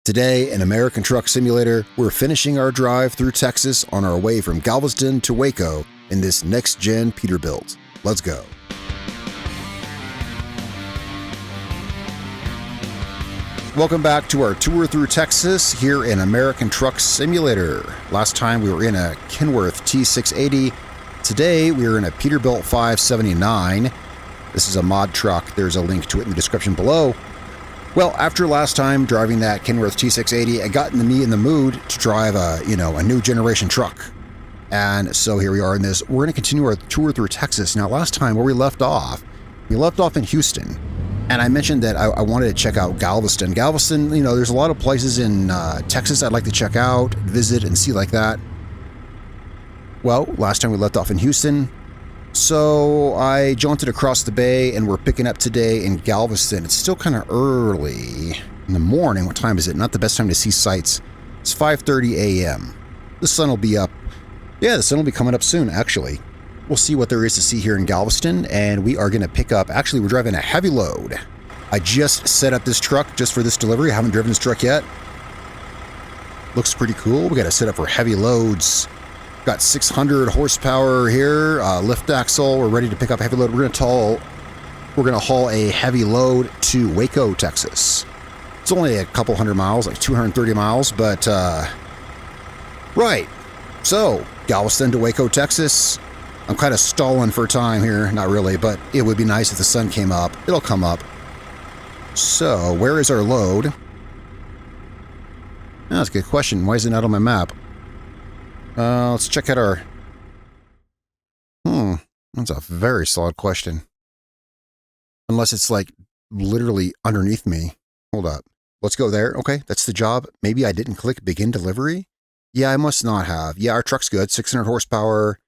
Today, in American Truck Simulator, we're finishing our drive through Texas on our way from Galveston to Waco in this next-gen Peterbilt. Let's go. Welcome back to our tour through Texas here in American Truck Simulator. Last time we were in a Kenworth T680. Today we are in a Peterbilt 579. This is a mod truck. There's a link to it in the description below. Well, after last time driving that Kenworth T680, it got me in the mood to drive a new generation truck. And so here we are in this. We're going to continue our tour through Texas. Now, last time where we left off in Houston. And I mentioned that I wanted to check out Galveston. Galveston, there's a lot of places in Texas I'd like to check out, visit, and see like that. Well, last time we left off in Houston. So I jaunted across the bay and we're picking up today in Galveston. It's still kind of early in the morning. What time is it? Not the best time to see sights. It's 5:30 a.m. The sun will be up. Yeah, the sun will be coming up soon, actually. We'll see what there is to see here in Galveston, and we are going to pick up, actually we're driving a heavy load. I just set up this truck just for this delivery. I haven't driven this truck yet. Looks pretty cool. We got to set up for heavy loads. Got 600 horsepower here, lift axle. We're ready to pick up a heavy load. We're going to haul a heavy load to Waco, Texas. It's only a couple hundred miles, like 230 miles, but right. So Galveston to Waco, Texas. I'm kind of stalling for time here. Not really, but it would be nice if the sun came up. It'll come up. So where is our load? That's a good question. Why is it not on my map? Let's check out our... That's a very solid question. Unless it's like literally underneath me. Hold up. Let's go there. Okay, that's the job. Maybe I didn't click begin delivery? Yeah, I must not have. Yeah, our truck's good. 600 horsepower.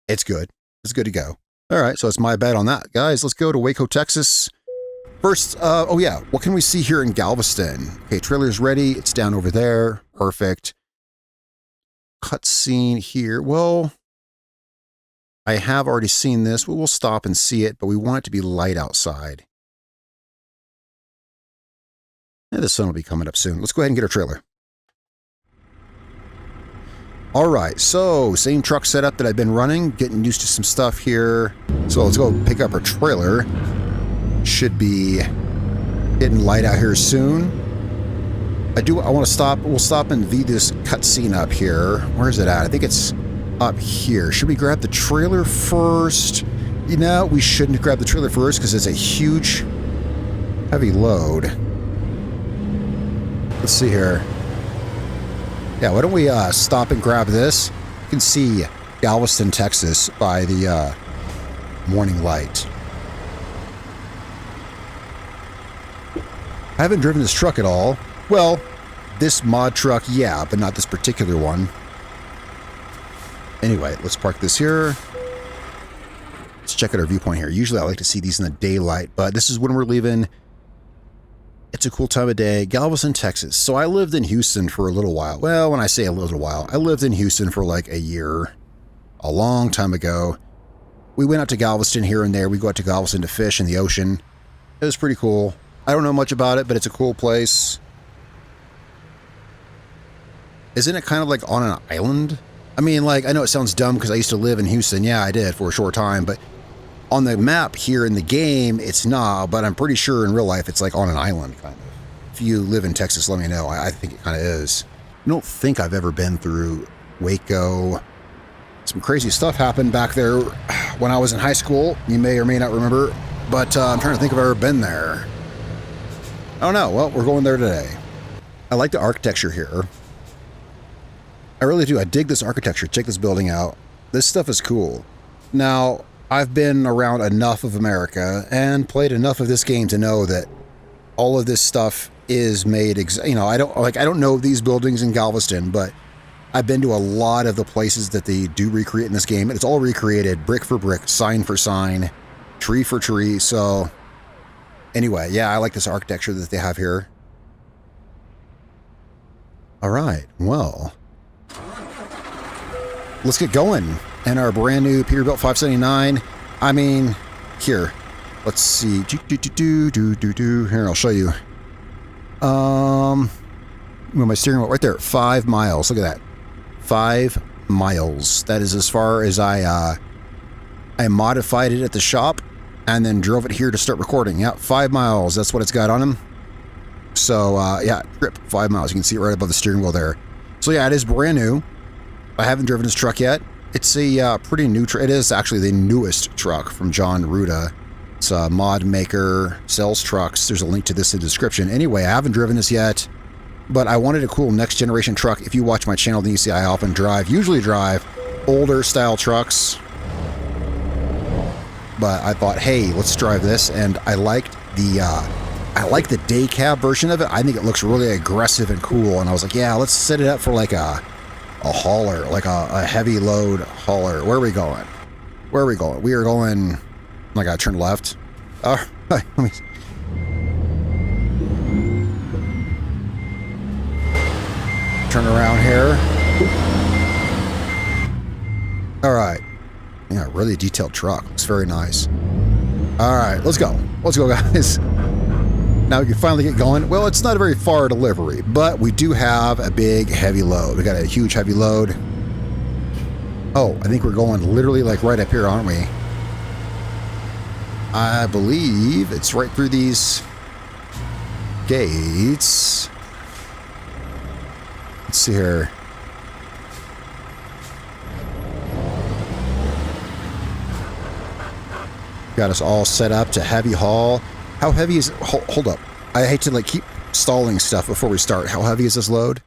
It's good. It's good to go. All right, so it's my bet on that. Guys, let's go to Waco, Texas. First, what can we see here in Galveston? Okay, trailer's ready. It's down over there. Perfect. Cutscene here. Well, I have already seen this. We'll stop and see it, but we want it to be light outside. And the sun will be coming up soon. Let's go ahead and get our trailer. All right, so same truck setup that I've been running, getting used to some stuff here. So let's go pick up our trailer. Should be getting light out here soon. I want to stop. We'll stop and view this cutscene up here. Where is it at? I think it's up here. Should we grab the trailer first? We shouldn't grab the trailer first because it's a huge, heavy load. Let's see here. Yeah, why don't we stop and grab this? You can see Galveston, Texas by the morning light. I haven't driven this truck at all. Well, this mod truck, yeah, but not this particular one. Anyway, let's park this here. Let's check out our viewpoint here. Usually I like to see these in the daylight, but this is when we're leaving. It's a cool time of day. Galveston, Texas. So I lived in Houston for a little while. Well, when I say a little while, I lived in Houston for like a year. A long time ago. We went out to Galveston here and there. We go out to Galveston to fish in the ocean. It was pretty cool. I don't know much about it, but it's a cool place. Isn't it kind of like on an island? I mean, like, I know it sounds dumb because I used to live in Houston. Yeah, I did for a short time, but on the map here in the game, it's not, but I'm pretty sure in real life it's like on an island, kind of. If you live in Texas, let me know. I think it kind of is. I don't think I've ever been through Waco. Some crazy stuff happened back there when I was in high school. You may or may not remember, but I'm trying to think if I've ever been there. I don't know. Well, we're going there today. I like the architecture here. I really do. I dig this architecture. Check this building out. This stuff is cool. Now, I've been around enough of America and played enough of this game to know that all of this stuff is made. I don't know these buildings in Galveston, but I've been to a lot of the places that they do recreate in this game, and it's all recreated brick for brick, sign for sign, tree for tree. So anyway, yeah, I like this architecture that they have here. All right, well, let's get going. And our brand new Peterbilt 579. I mean, here, let's see. Here, I'll show you. move my steering wheel right there. 5 miles. Look at that. 5 miles. That is as far as I modified it at the shop and then drove it here to start recording. Yeah, 5 miles. That's what it's got on him. So, yeah, trip 5 miles. You can see it right above the steering wheel there. So, yeah, it is brand new. I haven't driven this truck yet. It's a pretty new truck. It is actually the newest truck from Jon Ruda. It's a mod maker, sells trucks. There's a link to this in the description. Anyway, I haven't driven this yet, but I wanted a cool next generation truck. If you watch my channel, then you see I often usually drive older style trucks. But I thought, hey, let's drive this, and I liked the day cab version of it. I think it looks really aggressive and cool, and I was like, yeah, let's set it up for like a hauler, like a heavy load hauler. Where are we going? Where are we going? We are going. I gotta turn left. All right, let me. Turn around here. All right. Yeah, really detailed truck. Looks very nice. All right, let's go. Let's go, guys. Now we can finally get going. Well, it's not a very far delivery, but we do have a big heavy load. We got a huge heavy load. Oh, I think we're going literally like right up here, aren't we? I believe it's right through these gates. Let's see here. Got us all set up to heavy haul. How heavy is it? Hold up. I hate to like keep stalling stuff before we start. How heavy is this load?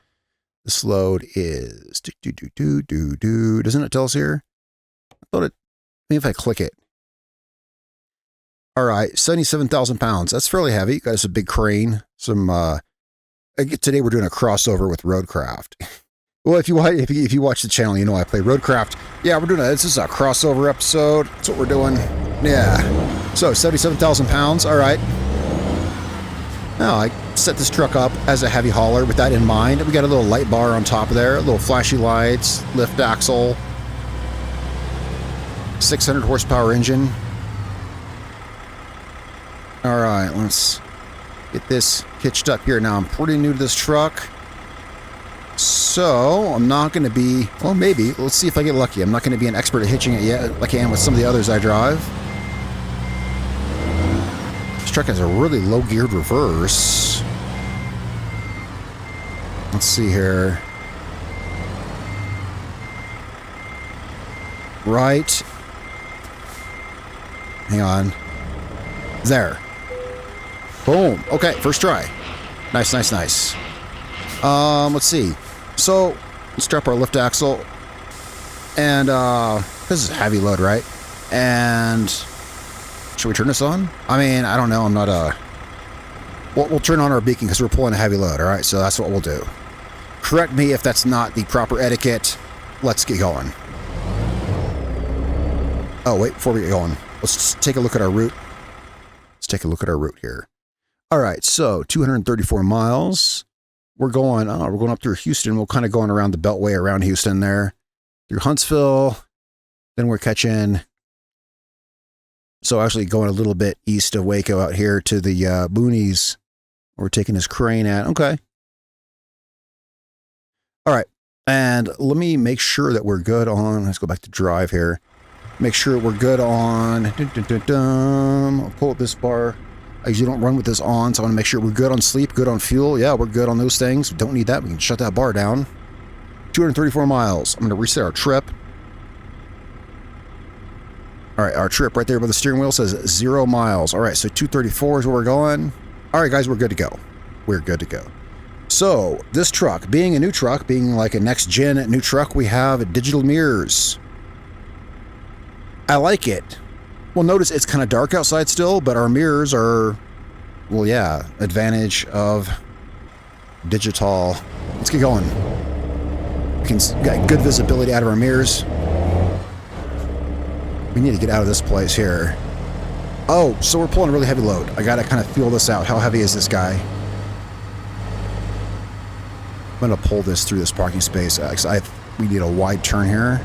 This load is Doesn't it tell us here? I thought it. Maybe if I click it. All right, 77,000 pounds. That's fairly heavy. Got us a big crane. Some. Today we're doing a crossover with Roadcraft. Well, if you watch the channel, you know I play Roadcraft. Yeah, we're doing this is a crossover episode. That's what we're doing. Yeah. So 77,000 pounds. All right. Now I set this truck up as a heavy hauler with that in mind. We got a little light bar on top of there, a little flashy lights, lift axle, 600 horsepower engine. All right, let's get this hitched up here. Now I'm pretty new to this truck. So, I'm not going to be, well, maybe. Let's see if I get lucky. I'm not going to be an expert at hitching it yet, like I am with some of the others I drive. This truck has a really low geared reverse. Let's see here. Right. Hang on. There. Boom. Okay, first try. Nice, nice, nice. Let's see. So, strap our lift axle, and this is a heavy load, right? And should we turn this on? I mean, I don't know. I'm not a. We'll turn on our beacon because we're pulling a heavy load. All right, so that's what we'll do. Correct me if that's not the proper etiquette. Let's get going. Oh wait, before we get going, let's just take a look at our route. Let's take a look at our route here. All right, so 234 miles. We're going up through Houston. We're kind of going around the beltway around Houston there. Through Huntsville. Then we're catching. So actually going a little bit east of Waco out here to the boonies. We're taking this crane at. Okay. All right. And let me make sure that we're good on. Let's go back to drive here. Make sure we're good on. I'll pull up this bar. I usually don't run with this on, so I want to make sure we're good on sleep, good on fuel. Yeah, we're good on those things. We don't need that. We can shut that bar down. 234 miles. I'm going to reset our trip. All right, our trip right there by the steering wheel says 0 miles. All right, so 234 is where we're going. All right, guys, we're good to go. We're good to go. So this truck, being a new truck, being like a next-gen new truck, we have digital mirrors. I like it. Well, notice it's kind of dark outside still, but our mirrors are, well, yeah, advantage of digital. Let's get going. We can got good visibility out of our mirrors. We need to get out of this place here. Oh, so we're pulling a really heavy load. I got to kind of feel this out. How heavy is this guy? I'm going to pull this through this parking space. We need a wide turn here.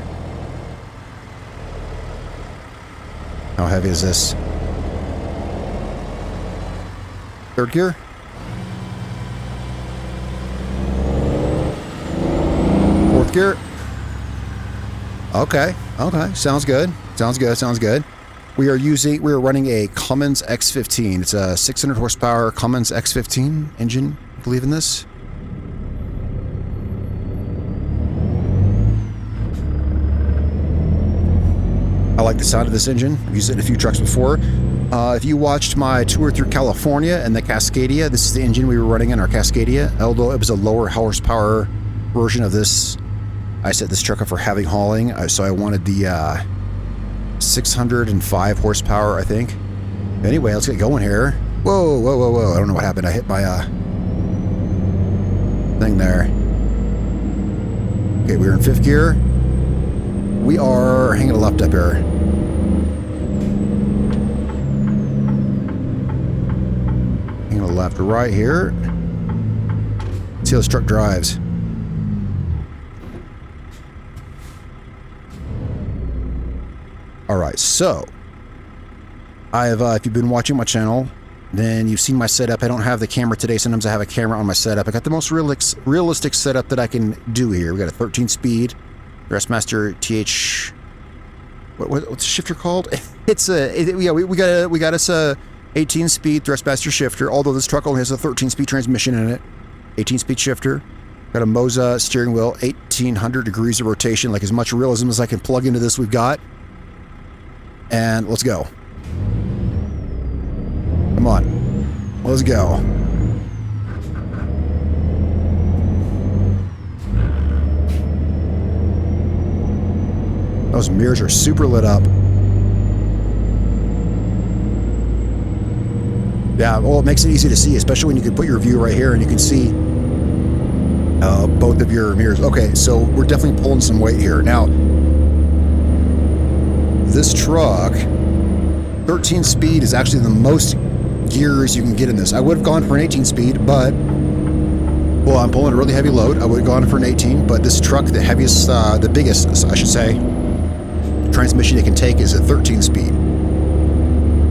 How heavy is this? Third gear? gear. Okay. Okay. Sounds good. Sounds good. Sounds good. We are running a Cummins X15. It's a 600 horsepower Cummins X15 engine. Believe in this? I like the sound of this engine. I've used it in a few trucks before. If you watched my tour through California and the Cascadia, this is the engine we were running in our Cascadia. Although it was a lower horsepower version of this, I set this truck up for heavy hauling, so I wanted the 605 horsepower, I think. Anyway, let's get going here. Whoa, whoa, whoa, whoa. I don't know what happened. I hit my thing there. Okay, we're in 5th gear. We are hanging a left up here. Hanging a left right here. Let's see how this truck drives. Alright, so if you've been watching my channel, then you've seen my setup. I don't have the camera today. Sometimes I have a camera on my setup. I got the most realistic setup that I can do here. We got a 13-speed Thrustmaster TH. What's the shifter called? It's we got us a 18-speed Thrustmaster shifter. Although this truck only has a 13-speed transmission in it. 18-speed shifter. Got a Moza steering wheel. 1800 degrees of rotation. Like as much realism as I can plug into this. We've got. And let's go. Come on. Let's go. Those mirrors are super lit up. Yeah, well, it makes it easy to see, especially when you can put your view right here and you can see both of your mirrors. Okay, so we're definitely pulling some weight here. Now, this truck, 13 speed is actually the most gears you can get in this. I would have gone for an 18 speed, but, well, I'm pulling a really heavy load. I would have gone for an 18, but this truck, the heaviest, the biggest, I should say, transmission it can take is a 13 speed.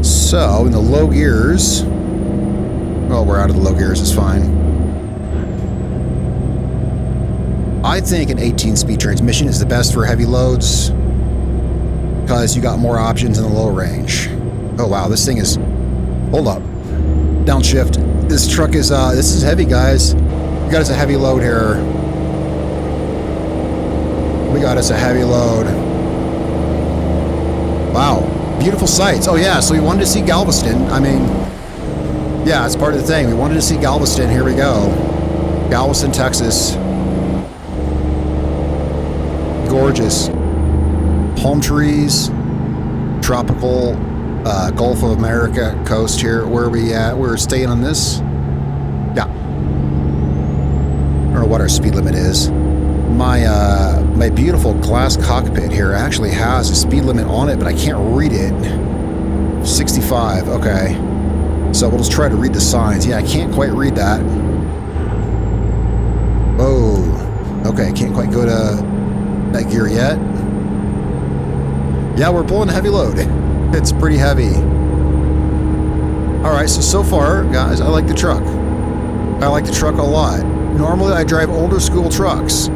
So, in the low gears, well, we're out of the low gears, it's fine. I think an 18-speed transmission is the best for heavy loads because you got more options in the low range. Oh wow, this thing is, hold up, downshift. This truck is, this is heavy, guys. We got us a heavy load here. We got us a heavy load. Wow, beautiful sights. Oh yeah, so we wanted to see Galveston. I mean, yeah, it's part of the thing. We wanted to see Galveston. Here we go. Galveston, Texas. Gorgeous. Palm trees. Tropical Gulf of America coast here. Where are we at? We're staying on this. Yeah. I don't know what our speed limit is. My beautiful glass cockpit here actually has a speed limit on it, but I can't read it. 65. Okay. So we'll just try to read the signs. Yeah, I can't quite read that. Oh. Okay, can't quite go to that gear yet. Yeah, we're pulling a heavy load. It's pretty heavy. Alright, so far, guys, I like the truck. I like the truck a lot. Normally, I drive older school trucks.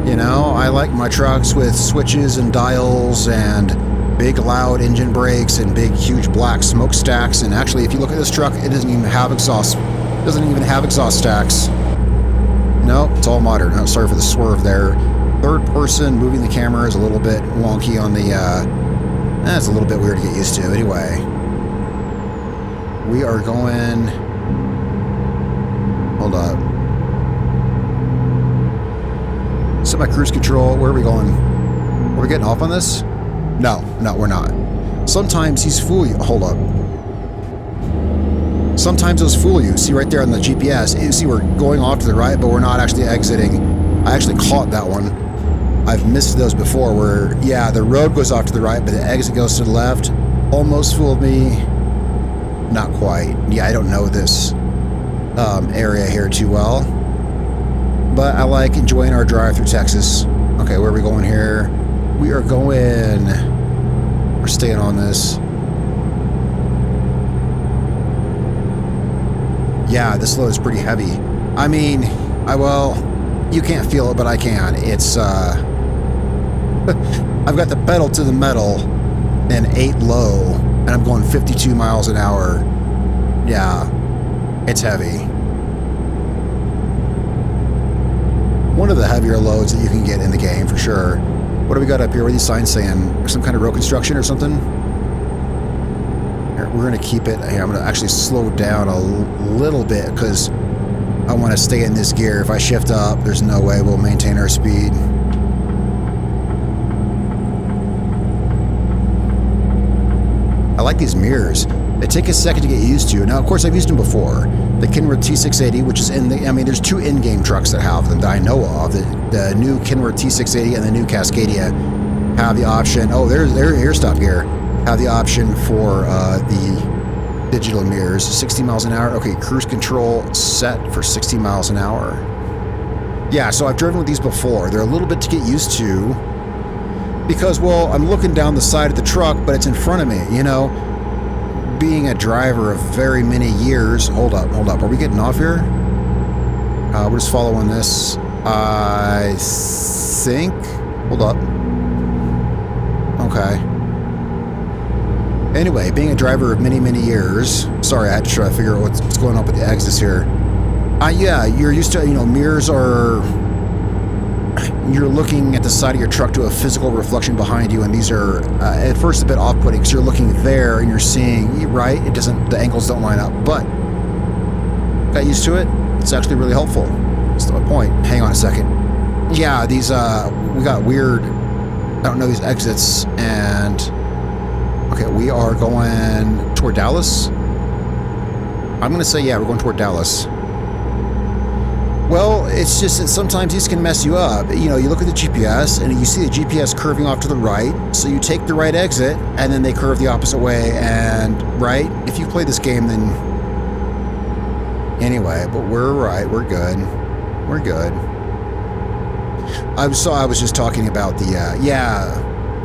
You know, I like my trucks with switches and dials and big loud engine brakes and big huge black smokestacks. And actually, if you look at this truck, it doesn't even have exhaust. It doesn't even have exhaust stacks. No, it's all modern. Oh, sorry for the swerve there. Third person moving the camera is a little bit wonky on the, it's a little bit weird to get used to. Anyway, we are going, hold up. Set my cruise control. Where are we going? Are we getting off on this? No, we're not. Sometimes these fool you. Hold up. Sometimes those fool you. See right there on the GPS, you see we're going off to the right, but we're not actually exiting. I actually caught that one. I've missed those before where, yeah, the road goes off to the right, but the exit goes to the left. Almost fooled me. Not quite. Yeah, I don't know this area here too well. But I like enjoying our drive through Texas. Okay, where are we going here? We are going... We're staying on this. Yeah, this load is pretty heavy. I mean, You can't feel it, but I can. It's, I've got the pedal to the metal and 8 low, and I'm going 52 miles an hour. Yeah, it's heavy. One of the heavier loads that you can get in the game, for sure. What do we got up here? What are these signs saying? Some kind of road construction or something? Here, we're going to keep it. Here, I'm going to actually slow down a little bit because I want to stay in this gear. If I shift up, there's no way we'll maintain our speed. I like these mirrors. They take a second to get used to. Now, of course, I've used them before. The Kenworth T680, which is in the... I mean, there's 2 in-game trucks that have them that I know of. The new Kenworth T680 and the new Cascadia have the option... Oh, there's air stop gear. Have the option for the digital mirrors. 60 miles an hour. Okay, cruise control set for 60 miles an hour. Yeah, so I've driven with these before. They're a little bit to get used to because, well, I'm looking down the side of the truck, but it's in front of me, you know? Being a driver of very many years... Hold up. Are we getting off here? We're just following this. I think... Hold up. Okay. Anyway, being a driver of many, many years... Sorry, I had to try to figure out what's going on with the exits here. Yeah, you're used to, you know, mirrors are... You're looking at the side of your truck to a physical reflection behind you, and these are at first a bit off-putting because you're looking there and you're seeing, right? It doesn't, the angles don't line up, but got used to it. It's actually really helpful. That's the point. Hang on a second. Yeah, these we got weird. I don't know these exits, and okay, we are going toward Dallas. I'm gonna say yeah, we're going toward Dallas. Well, it's just that sometimes these can mess you up. You know, you look at the GPS and you see the GPS curving off to the right, so you take the right exit and then they curve the opposite way, and right? If you play this game, then anyway, but we're right, we're good. We're good. I was just talking about the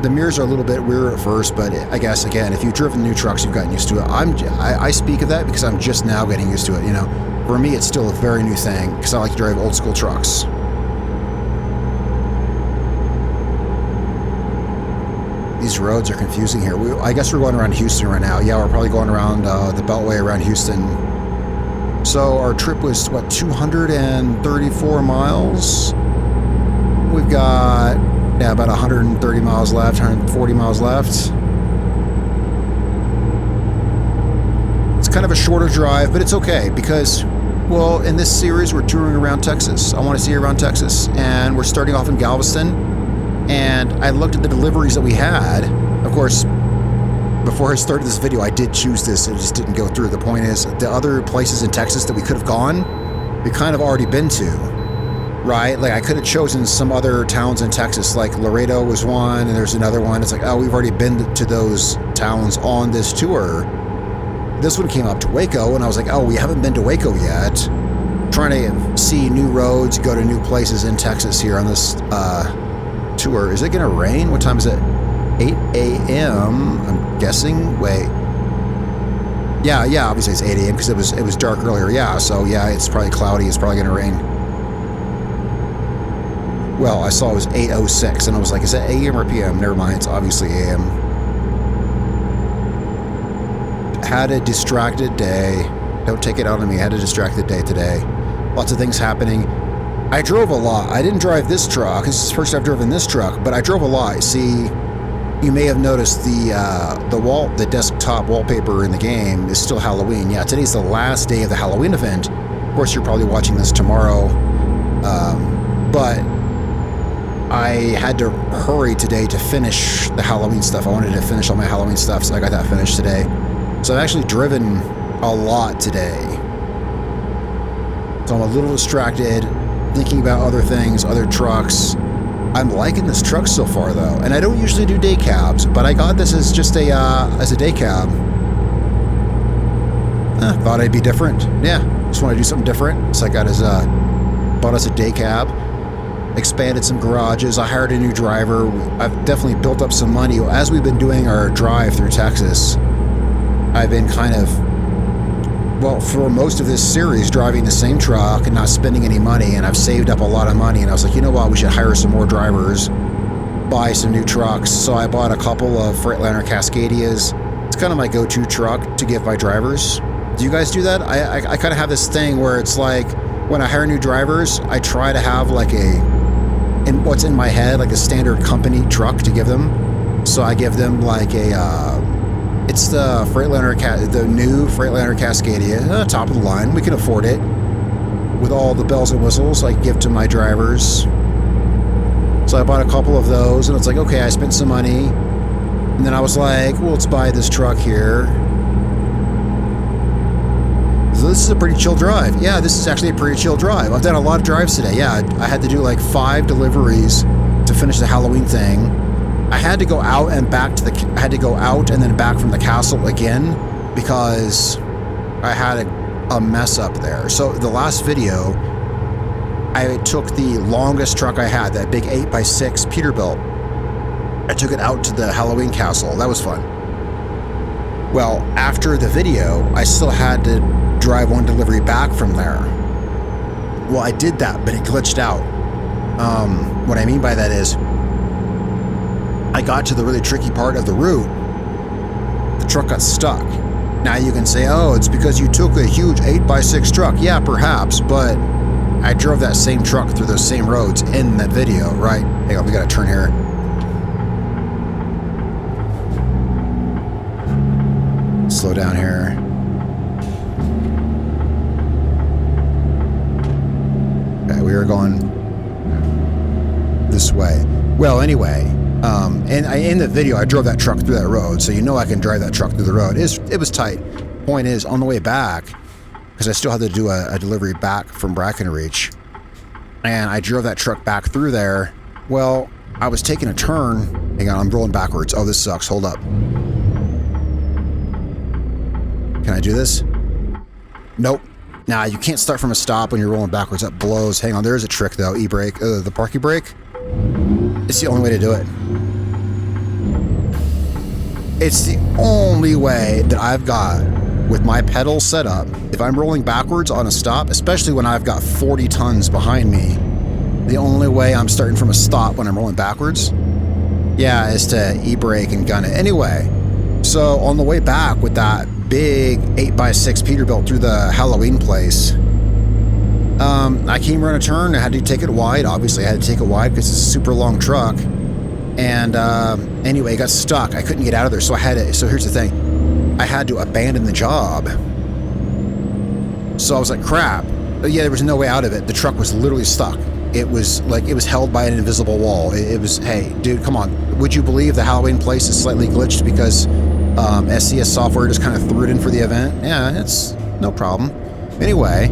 the mirrors are a little bit weird at first, but I guess again, if you've driven new trucks, you've gotten used to it. I speak of that because I'm just now getting used to it, you know. For me, it's still a very new thing because I like to drive old school trucks. These roads are confusing here. I guess we're going around Houston right now. Yeah, we're probably going around the Beltway around Houston. So our trip was, what, 234 miles? We've got, yeah, about 130 miles left, 140 miles left. Kind of a shorter drive, but it's okay because, well, in this series we're touring around Texas. I want to see around Texas, and we're starting off in Galveston, and I looked at the deliveries that we had. Of course, before I started this video, I did choose this, it just didn't go through. The point is, the other places in Texas that we could have gone, we kind of already been to, right? Like, I could have chosen some other towns in Texas, like Laredo was one, and there's another one. It's like, oh, we've already been to those towns on this tour. This one came up to Waco, and I was like, oh, we haven't been to Waco yet. Trying to see new roads, go to new places in Texas here on this tour. Is it going to rain? What time is it? 8 a.m., I'm guessing. Wait. Yeah, obviously it's 8 a.m. because it was dark earlier. Yeah, so yeah, it's probably cloudy. It's probably going to rain. Well, I saw it was 8:06, and I was like, is that a.m. or p.m.? Never mind, it's obviously a.m. Had a distracted day. Don't take it out on me. I had a distracted day today. Lots of things happening. I drove a lot. I didn't drive this truck. This is the first time I've driven this truck, but I drove a lot. See, you may have noticed the desktop wallpaper in the game is still Halloween. Yeah, today's the last day of the Halloween event. Of course, you're probably watching this tomorrow, but I had to hurry today to finish the Halloween stuff. I wanted to finish all my Halloween stuff, so I got that finished today. So I've actually driven a lot today. So I'm a little distracted, thinking about other things, other trucks. I'm liking this truck so far, though. And I don't usually do day cabs, but I got this as just as a day cab. Thought I'd be different. Yeah, just want to do something different. So I got bought us a day cab. Expanded some garages. I hired a new driver. I've definitely built up some money. As we've been doing our drive through Texas, I've been kind of well, for most of this series, driving the same truck and not spending any money, and I've saved up a lot of money, and I was like, you know what, we should hire some more drivers, buy some new trucks. So I bought a couple of Freightliner Cascadias. It's kind of my go-to truck to give my drivers. Do you guys do that? I kind of have this thing where it's like, when I hire new drivers, I try to have like what's in my head, like a standard company truck to give them. So I give them like it's the the new Freightliner Cascadia, top of the line. We can afford it with all the bells and whistles I give to my drivers. So I bought a couple of those, and it's like, okay, I spent some money, and then I was like, well, let's buy this truck here. So this is a pretty chill drive. Yeah, this is actually a pretty chill drive. I've done a lot of drives today. Yeah, I had to do like 5 deliveries to finish the Halloween thing. I had to go out and back to I had to go out and then back from the castle again because I had a mess up there. So the last video, I took the longest truck I had, that big 8x6 Peterbilt. I took it out to the Halloween castle. That was fun. Well, after the video, I still had to drive one delivery back from there. Well, I did that, but it glitched out. What I mean by that is, I got to the really tricky part of the route. The truck got stuck. Now you can say, oh, it's because you took a huge 8x6 truck. Yeah, perhaps, but I drove that same truck through those same roads in that video, right? Hang on, we gotta turn here. Slow down here. Okay, we were going this way. Well, anyway, in the video, I drove that truck through that road, so you know I can drive that truck through the road. It was tight. Point is, on the way back, because I still had to do a delivery back from Brackenreach, and I drove that truck back through there. Well, I was taking a turn. Hang on, I'm rolling backwards. Oh, this sucks. Hold up. Can I do this? Nope. Nah, you can't start from a stop when you're rolling backwards. That blows. Hang on, there's a trick though. E-brake, the parking brake. It's the only way to do it. It's the only way that I've got with my pedal set up. If I'm rolling backwards on a stop, especially when I've got 40 tons behind me, the only way I'm starting from a stop when I'm rolling backwards, yeah, is to e-brake and gun it. Anyway, so on the way back with that big 8x6 Peterbilt through the Halloween place, I came around a turn. I had to take it wide. Obviously, I had to take it wide because it's a super long truck. And anyway, it got stuck. I couldn't get out of there, so I had to. So here's the thing: I had to abandon the job. So I was like, "Crap!" But yeah, there was no way out of it. The truck was literally stuck. It was like it was held by an invisible wall. It was, hey, dude, come on. Would you believe the Halloween place is slightly glitched because SCS software just kind of threw it in for the event? Yeah, it's no problem. Anyway.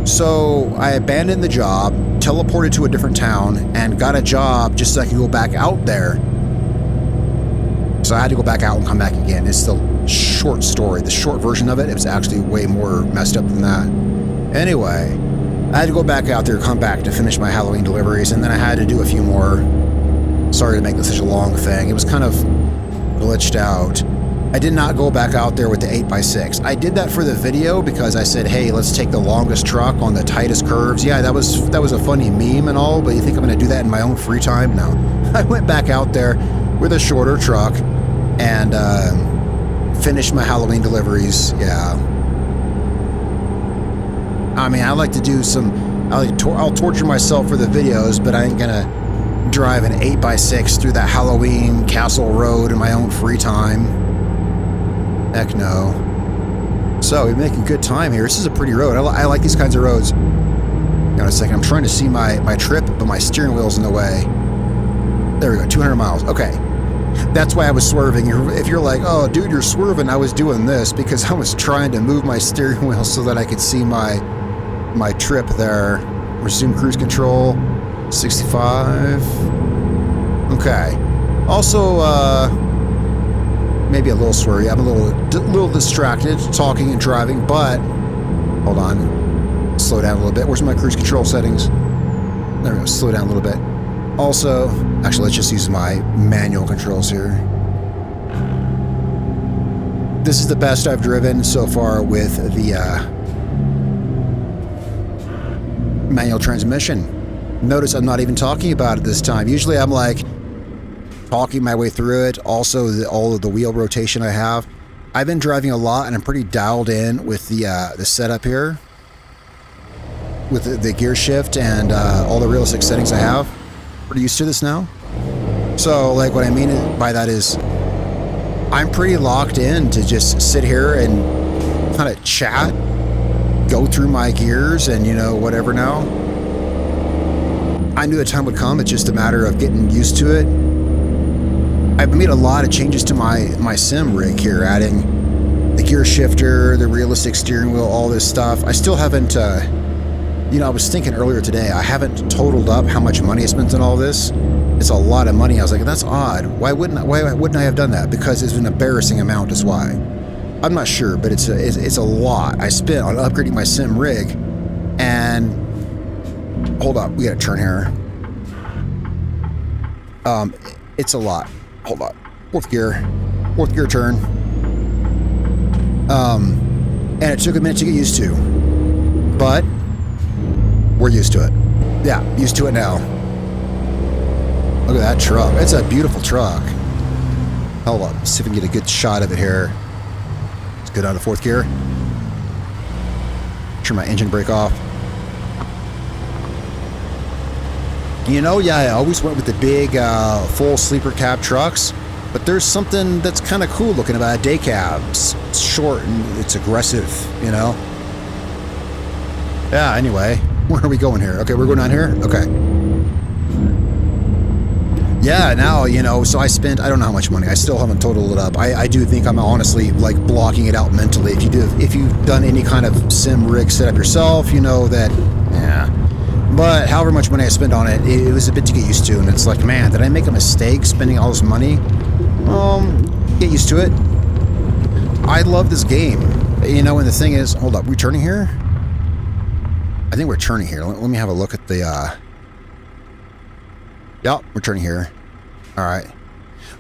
So I abandoned the job, teleported to a different town, and got a job just so I could go back out there. So I had to go back out and come back again. It's the short story. The short version of it, it was actually way more messed up than that. Anyway, I had to go back out there, come back to finish my Halloween deliveries, and then I had to do a few more. Sorry to make this such a long thing. It was kind of glitched out. I did not go back out there with the 8x6. I did that for the video because I said, hey, let's take the longest truck on the tightest curves. Yeah, that was a funny meme and all, but you think I'm going to do that in my own free time? No. I went back out there with a shorter truck and finished my Halloween deliveries. Yeah. I mean, I like to do I'll torture myself for the videos, but I ain't going to drive an 8x6 through that Halloween Castle Road in my own free time. Heck no. So we're making good time here. This is a pretty road. I like these kinds of roads. Hang on a second. I'm trying to see my trip, but my steering wheel's in the way. There we go. 200 miles. Okay. That's why I was swerving. If you're like, oh, dude, you're swerving, I was doing this because I was trying to move my steering wheel so that I could see my trip there. Resume cruise control. 65. Okay. Also, maybe a little swervy. I'm a little distracted talking and driving, but hold on. Slow down a little bit. Where's my cruise control settings? There we go. Slow down a little bit. Also, actually, let's just use my manual controls here. This is the best I've driven so far with the manual transmission. Notice I'm not even talking about it this time. Usually I'm like talking my way through it. Also, all of the wheel rotation I have. I've been driving a lot, and I'm pretty dialed in with the setup here, with the gear shift and all the realistic settings I have. Pretty used to this now. So, like, what I mean by that is, I'm pretty locked in to just sit here and kind of chat, go through my gears, and whatever now. I knew the time would come. It's just a matter of getting used to it. I've made a lot of changes to my sim rig here, adding the gear shifter, the realistic steering wheel, all this stuff. I still haven't, I was thinking earlier today, I haven't totaled up how much money I spent on all this. It's a lot of money. I was like, that's odd. Why wouldn't I have done that? Because it's an embarrassing amount is why. I'm not sure, but it's a lot I spent on upgrading my sim rig. And hold up, we gotta turn here. It's a lot. Hold on. Fourth gear turn. And it took a minute to get used to, but we're used to it. Yeah, used to it now. Look at that truck. It's a beautiful truck. Hold on, let's see if we can get a good shot of it here. Let's go down to fourth gear. Turn my engine brake off. Yeah, I always went with the big full sleeper cab trucks, but there's something that's kind of cool looking about a day cab. It's short and it's aggressive, Yeah, anyway, where are we going here? Okay, we're going down here? Okay. Yeah, now, so I spent, I don't know how much money. I still haven't totaled it up. I do think I'm honestly, like, blocking it out mentally. If you've done any kind of sim rig setup yourself, you know that, yeah. But however much money I spent on it, it was a bit to get used to. And it's like, man, did I make a mistake spending all this money? Get used to it. I love this game. And the thing is, hold up, we turning here? I think we're turning here. Let me have a look at the, Yep, we're turning here. All right.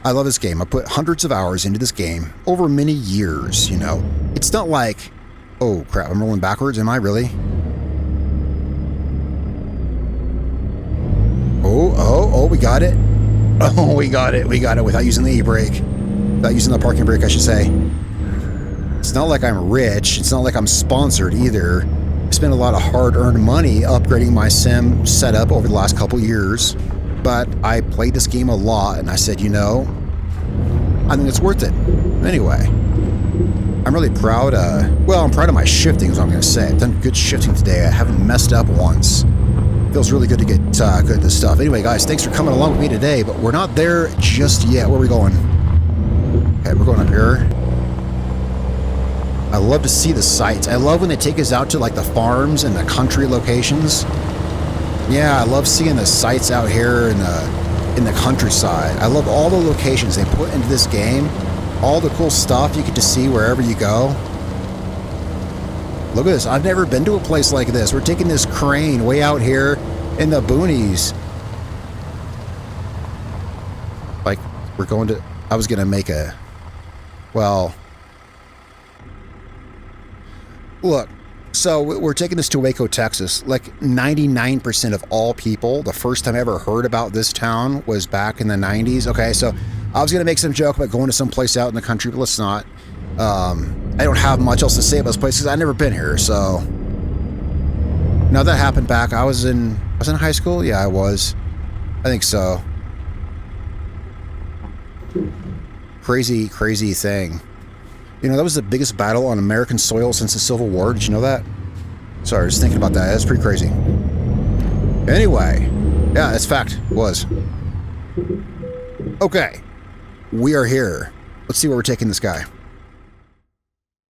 I love this game. I put hundreds of hours into this game over many years, It's not like, oh, crap, I'm rolling backwards. Am I really? Oh, we got it. Oh, we got it. We got it without using the e-brake. Without using the parking brake, I should say. It's not like I'm rich. It's not like I'm sponsored either. I spent a lot of hard-earned money upgrading my sim setup over the last couple years. But I played this game a lot, and I said, I think it's worth it. Anyway, I'm really proud. I'm proud of my shifting, is what I'm going to say. I've done good shifting today. I haven't messed up once. Feels really good to get good at this stuff. Anyway, guys, thanks for coming along with me today, but we're not there just yet. Where are we going? Okay, we're going up here. I love to see the sights. I love when they take us out to, like, the farms and the country locations. Yeah, I love seeing the sights out here in the countryside. I love all the locations they put into this game. All the cool stuff you get to see wherever you go. Look at this. I've never been to a place like this. We're taking this crane way out here in the boonies. Like, we're going to... I was going to make a... Well... Look. So we're taking this to Waco, Texas. Like 99% of all people, the first time I ever heard about this town was back in the 90s. Okay, so I was going to make some joke about going to some place out in the country, but let's not. I don't have much else to say about this place because I've never been here. So now that happened back. I was in high school. Yeah, I was. I think so. Crazy, crazy thing. That was the biggest battle on American soil since the Civil War. Did you know that? Sorry, I was thinking about that. That's pretty crazy. Anyway, yeah, that's fact. It was. Okay, we are here. Let's see where we're taking this guy.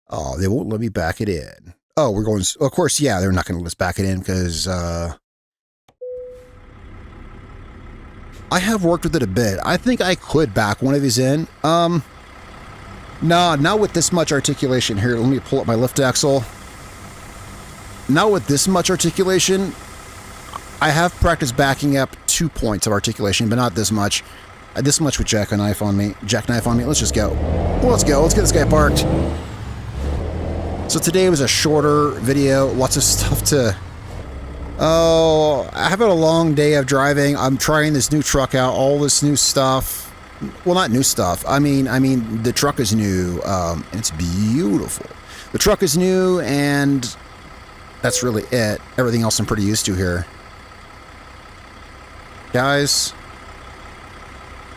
Oh, they won't let me back it in. Oh, we're going... Of course, yeah, they're not going to let us back it in because... I have worked with it a bit. I think I could back one of these in. No, not with this much articulation. Here, let me pull up my lift axle. Not with this much articulation. I have practiced backing up 2 points of articulation, but not this much. This much with jackknife on me. Let's just go. Let's go. Let's get this guy parked. So today was a shorter video. Lots of stuff to... Oh, I have had a long day of driving. I'm trying this new truck out. All this new stuff. Well, not new stuff. I mean, the truck is new. And it's beautiful. The truck is new, and that's really it. Everything else I'm pretty used to here. Guys,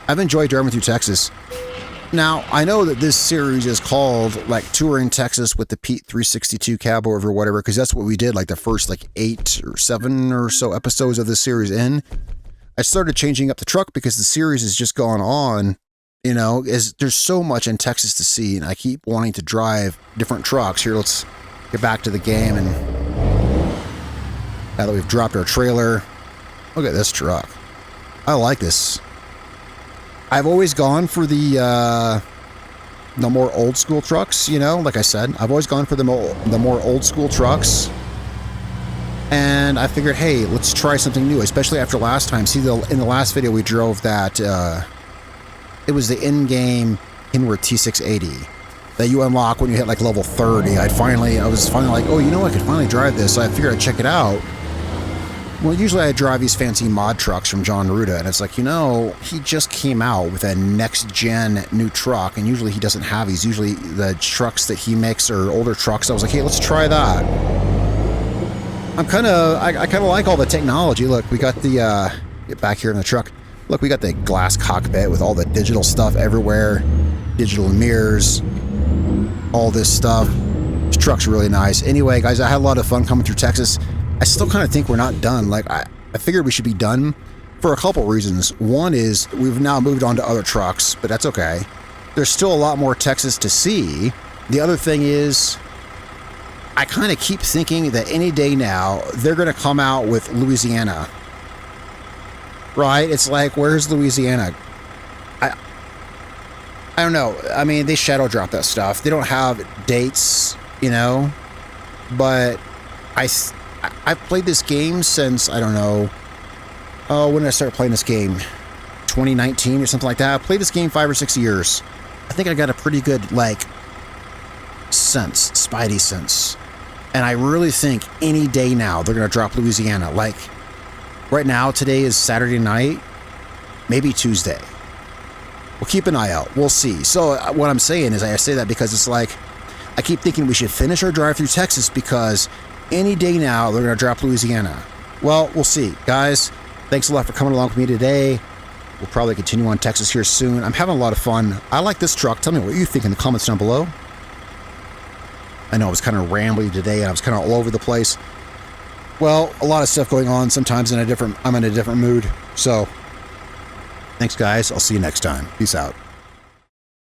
I've enjoyed driving through Texas. Now, I know that this series is called, like, Touring Texas with the Pete 362 cab over whatever, because that's what we did, like, the first, like, 8 or 7 or so episodes of this series in. I started changing up the truck because the series has just gone on, you know, there's so much in Texas to see, and I keep wanting to drive different trucks. Here, let's get back to the game, and now that we've dropped our trailer, look at this truck. I like this. I've always gone for the more old school trucks, you know, like I said. I've always gone for the more old school trucks. And I figured, hey, let's try something new, especially after last time. See, in the last video we drove that, it was the in-game Kenworth T680 that you unlock when you hit like level 30. I was finally like, oh, you know, I could finally drive this. So I figured I'd check it out. Well, usually I drive these fancy mod trucks from Jon Ruda, and it's like, you know, he just came out with a next-gen new truck, and usually he doesn't have these. Usually the trucks that he makes are older trucks. So I was like, hey, let's try that. I kind of like all the technology. Look, we got the, get back here in the truck. Look, we got the glass cockpit with all the digital stuff everywhere, digital mirrors, all this stuff. This truck's really nice. Anyway, guys, I had a lot of fun coming through Texas. I still kind of think we're not done. Like, I figured we should be done for a couple reasons. One is we've now moved on to other trucks, but that's okay. There's still a lot more Texas to see. The other thing is, I kind of keep thinking that any day now, they're going to come out with Louisiana. Right? It's like, where's Louisiana? I don't know. I mean, they shadow drop that stuff. They don't have dates, you know, but I've played this game since, I don't know, when did I start playing this game? 2019 or something like that. I played this game 5 or 6 years. I think I got a pretty good, like, spidey sense. And I really think any day now they're going to drop Louisiana. Like, right now, today is Saturday night, maybe Tuesday. We'll keep an eye out. We'll see. So what I'm saying is, I say that because it's like, I keep thinking we should finish our drive through Texas because any day now, they're going to drop Louisiana. Well, we'll see. Guys, thanks a lot for coming along with me today. We'll probably continue on Texas here soon. I'm having a lot of fun. I like this truck. Tell me what you think in the comments down below. I know I was kind of rambly today, and I was kind of all over the place. Well, a lot of stuff going on. Sometimes I'm in a different mood. So, thanks, guys. I'll see you next time. Peace out.